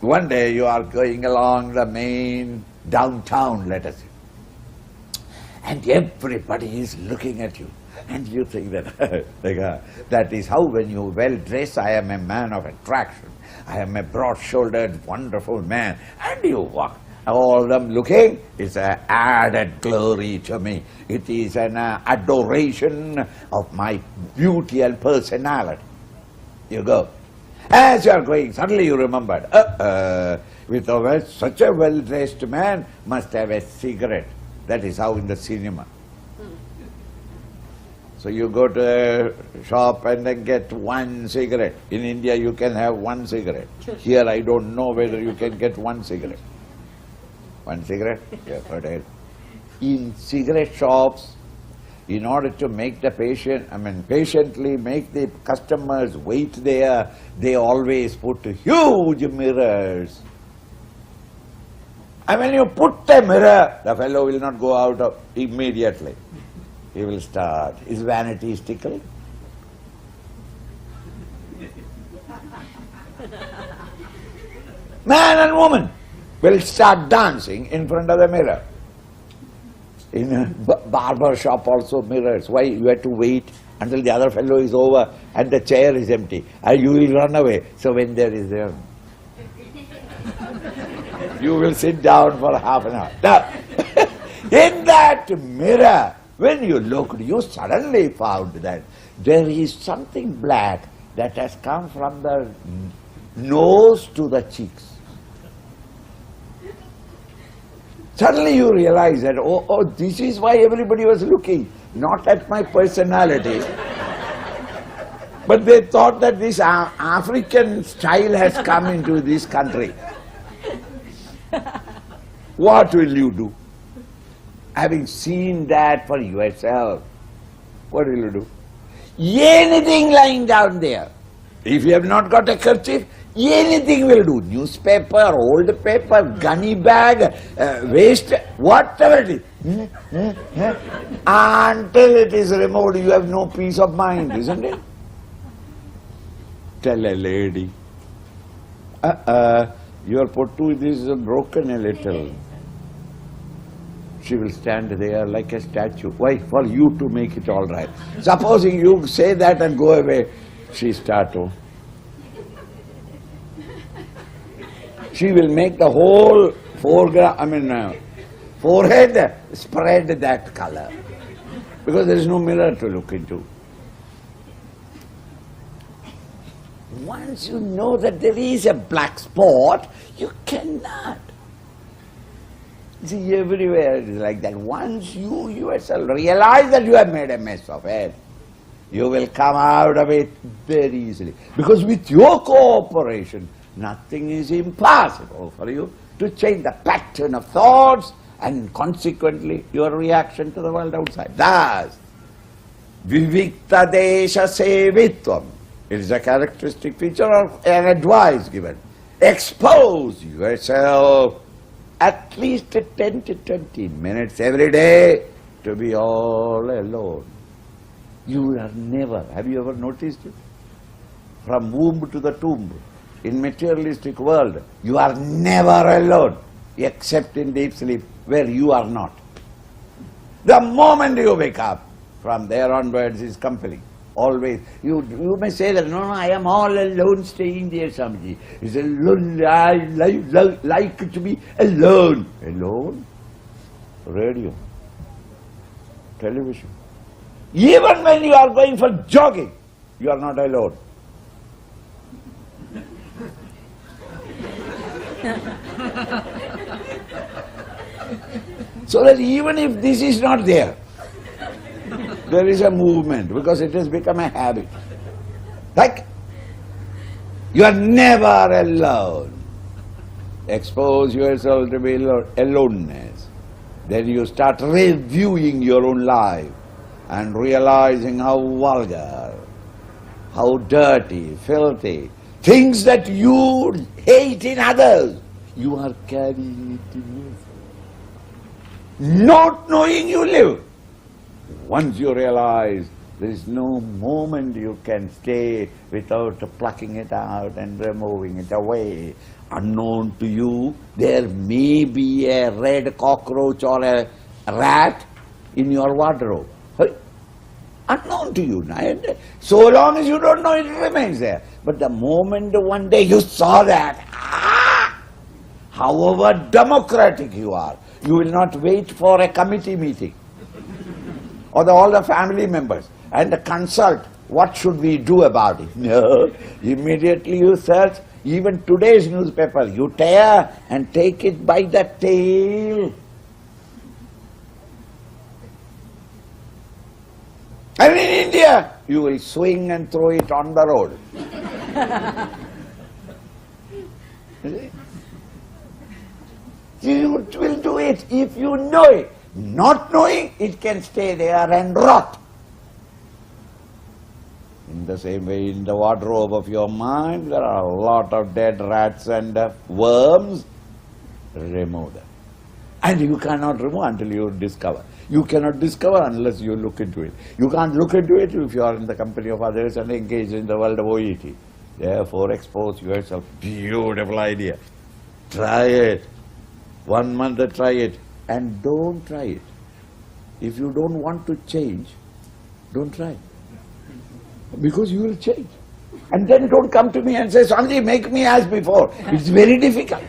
One day you are going along the main downtown, let us say, and everybody is looking at you. And you think that, that is how when you well dress, I am a man of attraction. I am a broad-shouldered, wonderful man. And you walk, all of them looking, it's an added glory to me. It is an adoration of my beauty and personality. You go. As you are going, suddenly you remembered, with such a well-dressed man must have a cigarette. That is how in the cinema. So you go to a shop and then get one cigarette. In India you can have one cigarette. Here I don't know whether you can get one cigarette. One cigarette? Yeah, heard it. In cigarette shops, in order to make the patiently make the customers wait there, they always put huge mirrors. And when you put a mirror, the fellow will not go out immediately. He will start. His vanity is tickled. Man and woman will start dancing in front of the mirror. In a barber shop also mirrors. Why? You have to wait until the other fellow is over and the chair is empty. And you will run away. So when there is there, you will sit down for half an hour. Now, in that mirror, when you looked, you suddenly found that there is something black that has come from the nose to the cheeks. Suddenly you realize that, oh, this is why everybody was looking, not at my personality, but they thought that this African style has come into this country. What will you do? Having seen that for yourself, what will you do? Anything lying down there. If you have not got a kerchief, anything will do. Newspaper, old paper, gunny bag, waste, whatever it is. Until it is removed, you have no peace of mind, isn't it? Tell a lady, your pottu is broken a little. She will stand there like a statue. Why? For you to make it all right. Supposing you say that and go away, she starts to. She will make the whole forehead spread that color. Because there is no mirror to look into. Once you know that there is a black spot, you cannot. See, everywhere it is like that. Once you yourself realize that you have made a mess of it, you will come out of it very easily. Because with your cooperation, nothing is impossible for you to change the pattern of thoughts and consequently your reaction to the world outside. Thus, vivikta desha sevitvam. It is a characteristic feature of an advice given. Expose yourself at least 10 to 20 minutes every day to be all alone. You are never, have you ever noticed it? From womb to the tomb, in materialistic world, you are never alone, except in deep sleep, where you are not. The moment you wake up, from there onwards is compelling. Always, you may say that, no, I am all alone staying there, Swamiji. It's alone, I like to be alone. Alone? Radio, television. Even when you are going for jogging, you are not alone. So that even if this is not there, there is a movement, because it has become a habit. Like, you are never alone. Expose yourself to be aloneness. Then you start reviewing your own life and realizing how vulgar, how dirty, filthy, things that you hate in others, you are carrying it in yourself. Not knowing you live. Once you realize, There is no moment you can stay without plucking it out and removing it away. Unknown to you, there may be a red cockroach or a rat in your wardrobe. Unknown to you. And so long as you don't know, it remains there. But the moment one day you saw that, however democratic you are, you will not wait for a committee meeting or all the family members and consult what should we do about it. No, immediately you search. Even today's newspaper, you tear and take it by the tail. And in India, you will swing and throw it on the road. You will do it if you know it. Not knowing, it can stay there and rot. In the same way, in the wardrobe of your mind, there are a lot of dead rats and worms. Remove them. And you cannot remove until you discover. You cannot discover unless you look into it. You can't look into it if you are in the company of others and engaged in the world of OET. Therefore, expose yourself. Beautiful idea. Try it. 1 month try it. And don't try it. If you don't want to change, don't try. Because you will change. And then don't come to me and say, Swamiji, make me as before. It's very difficult.